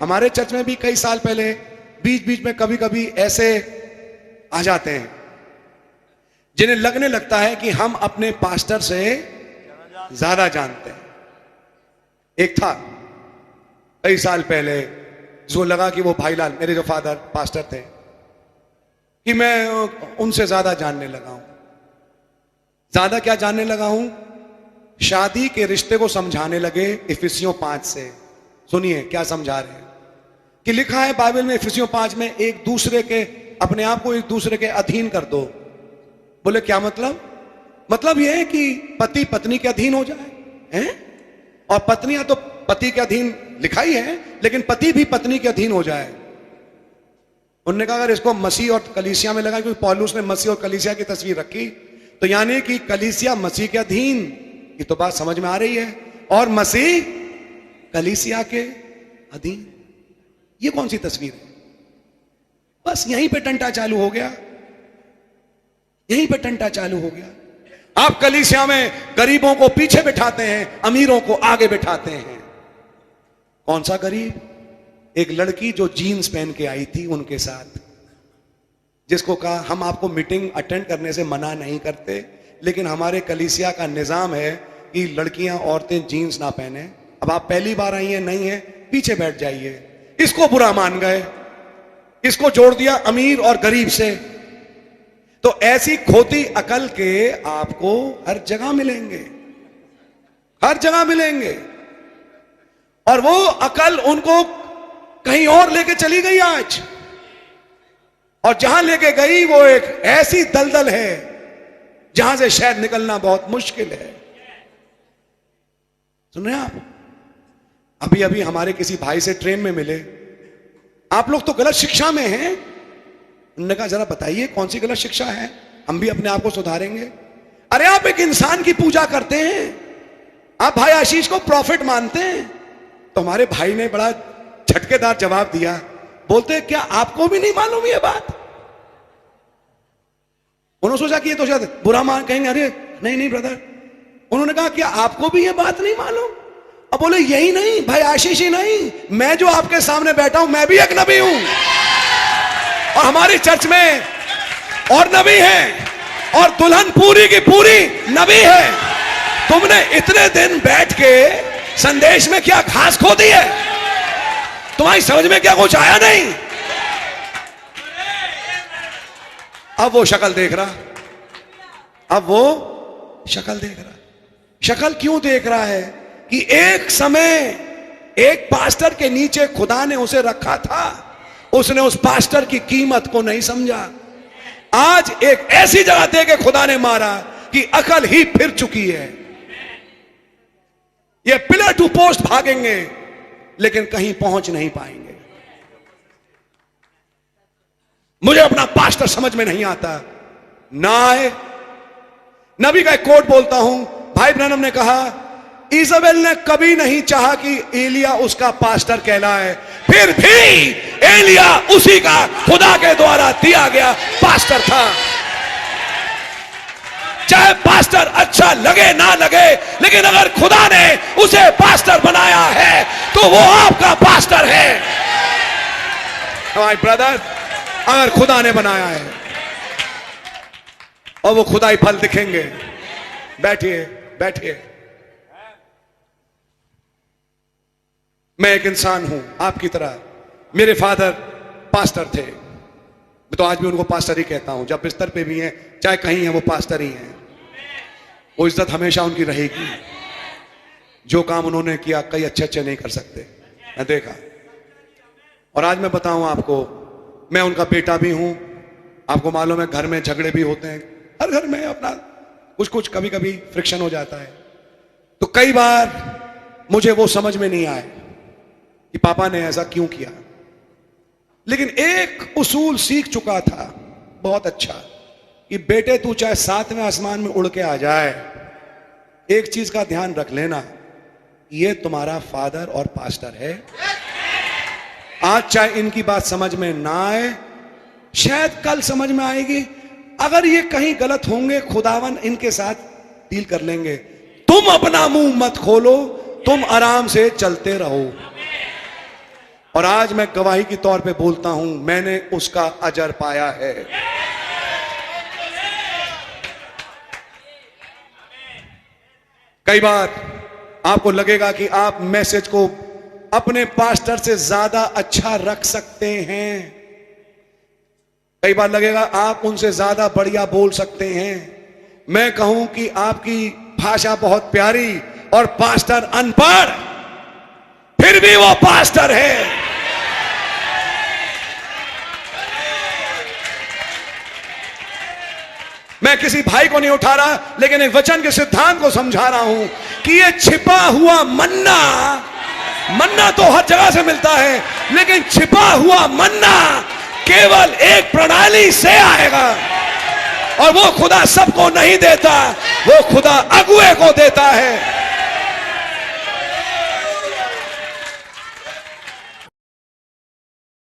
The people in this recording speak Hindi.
हमारे चर्च में भी कई साल पहले बीच बीच में कभी कभी ऐसे आ जाते हैं जिन्हें लगने लगता है कि हम अपने पास्टर से ज्यादा जानते हैं। एक था कई साल पहले जो लगा कि वो भाईलाल, मेरे जो फादर पास्टर थे, कि मैं उनसे ज्यादा जानने लगा हूं। ज्यादा क्या जानने लगा हूं? शादी के रिश्ते को समझाने लगे इफिसियों 5 से। सुनिए क्या समझा रहे हैं कि लिखा है बाइबल में इफिसियों 5 में, एक दूसरे के, अपने आप को एक दूसरे के अधीन कर दो। बोले क्या मतलब? मतलब यह है कि पति पत्नी के अधीन हो जाए हैं? और पत्नियां तो पति के अधीन लिखा ही है, लेकिन पति भी पत्नी के अधीन हो जाए। उन्होंने कहा अगर इसको मसीह और कलीसिया में लगा, क्योंकि पौलुस ने मसीह और कलीसिया की तस्वीर रखी, तो यानी कि कलीसिया मसीह के अधीन, ये तो बात समझ में आ रही है, और मसीह कलीसिया के अधीन। ये कौन सी तस्वीर है? बस यहीं पे टंटा चालू हो गया, यहीं पे टंटा चालू हो गया। आप कलीसिया में गरीबों को पीछे बिठाते हैं, अमीरों को आगे बिठाते हैं। कौन सा गरीब? एक लड़की जो जीन्स पहन के आई थी उनके साथ, जिसको कहा हम आपको मीटिंग अटेंड करने से मना नहीं करते, लेकिन हमारे कलीसिया का निजाम है कि लड़कियां औरतें जीन्स ना पहने। अब आप पहली बार आई हैं, नहीं है, पीछे बैठ जाइए। इसको बुरा मान गए, इसको जोड़ दिया अमीर और गरीब से। तो ऐसी खोती अकल के आपको हर जगह मिलेंगे, हर जगह मिलेंगे। और वो अकल उनको कहीं और लेके चली गई आज, और जहां लेके गई वो एक ऐसी दलदल है जहां से शायद निकलना बहुत मुश्किल है। सुन रहे हैं आप? अभी अभी हमारे किसी भाई से ट्रेन में मिले, आप लोग तो गलत शिक्षा में हैं। उन्होंने कहा जरा बताइए कौन सी गलत शिक्षा है, हम भी अपने आप को सुधारेंगे। अरे आप एक इंसान की पूजा करते हैं, आप भाई आशीष को प्रॉफिट मानते हैं। तो हमारे भाई ने बड़ा झटकेदार जवाब दिया, बोलते क्या आपको भी नहीं मालूम ये बात? उन्होंने सोचा कि ये तो शायद बुरा मान कहेंगे, अरे नहीं नहीं ब्रदर। उन्होंने कहा क्या आपको भी ये बात नहीं मालूम? अब बोले यही नहीं भाई आशीष ही नहीं, मैं जो आपके सामने बैठा हूं मैं भी एक नबी हूं, और हमारी चर्च में और नबी है, और दुल्हन पूरी की पूरी नबी है। तुमने इतने दिन बैठ के संदेश में क्या घास खो दी है? तुम्हारी समझ में क्या कुछ आया नहीं? अब वो शक्ल देख रहा, अब वो शक्ल देख रहा। शक्ल क्यों देख रहा है? कि एक समय एक पास्टर के नीचे खुदा ने उसे रखा था, उसने उस पास्टर की कीमत को नहीं समझा। आज एक ऐसी जगह दे के खुदा ने मारा कि अकल ही फिर चुकी है। ये पिलर टू पोस्ट भागेंगे लेकिन कहीं पहुंच नहीं पाएंगे। मुझे अपना पास्टर समझ में नहीं आता ना है। नबी का एक कोट बोलता हूं, भाई ब्रैनम ने कहा इजाबेल ने कभी नहीं चाहा कि एलिया उसका पास्टर कहलाए, फिर भी एलिया उसी का खुदा के द्वारा दिया गया पास्टर था। चाहे पास्टर अच्छा लगे ना लगे, लेकिन अगर खुदा ने उसे पास्टर बनाया है तो वो आपका पास्टर है। माय ब्रदर, अगर खुदा ने बनाया है और वो खुदाई फल दिखेंगे। बैठिए बैठिए। मैं एक इंसान हूं आपकी तरह, मेरे फादर पास्टर थे, मैं तो आज भी उनको पास्टर ही कहता हूं। जब बिस्तर पे भी हैं, चाहे कहीं हैं, वो पास्टर ही हैं। वो इज्जत हमेशा उनकी रहेगी। जो काम उन्होंने किया कई अच्छे नहीं कर सकते, मैं देखा। और आज मैं बताऊं आपको, मैं उनका बेटा भी हूं। आपको मालूम है घर में झगड़े भी होते हैं, हर घर में अपना कुछ कभी कभी फ्रिक्शन हो जाता है। तो कई बार मुझे वो समझ में नहीं आए कि पापा ने ऐसा क्यों किया, लेकिन एक उसूल सीख चुका था बहुत अच्छा, कि बेटे तू चाहे 7वें आसमान में उड़ के आ जाए, एक चीज का ध्यान रख लेना, ये तुम्हारा फादर और पास्टर है। आज चाहे इनकी बात समझ में ना आए, शायद कल समझ में आएगी। अगर ये कहीं गलत होंगे, खुदावन इनके साथ डील कर लेंगे। तुम अपना मुंह मत खोलो, तुम आराम से चलते रहो। और आज मैं गवाही के तौर पे बोलता हूं, मैंने उसका अजर पाया है। कई बार आपको लगेगा कि आप मैसेज को अपने पास्टर से ज्यादा अच्छा रख सकते हैं, कई बार लगेगा आप उनसे ज्यादा बढ़िया बोल सकते हैं। मैं कहूं कि आपकी भाषा बहुत प्यारी और पास्टर अनपढ़, फिर भी वो पास्टर है। मैं किसी भाई को नहीं उठा रहा, लेकिन एक वचन के सिद्धांत को समझा रहा हूं कि ये छिपा हुआ मन्ना, मन्ना तो हर जगह से मिलता है, लेकिन छिपा हुआ मन्ना केवल एक प्रणाली से आएगा, और वो खुदा सबको नहीं देता, वो खुदा अगुए को देता है।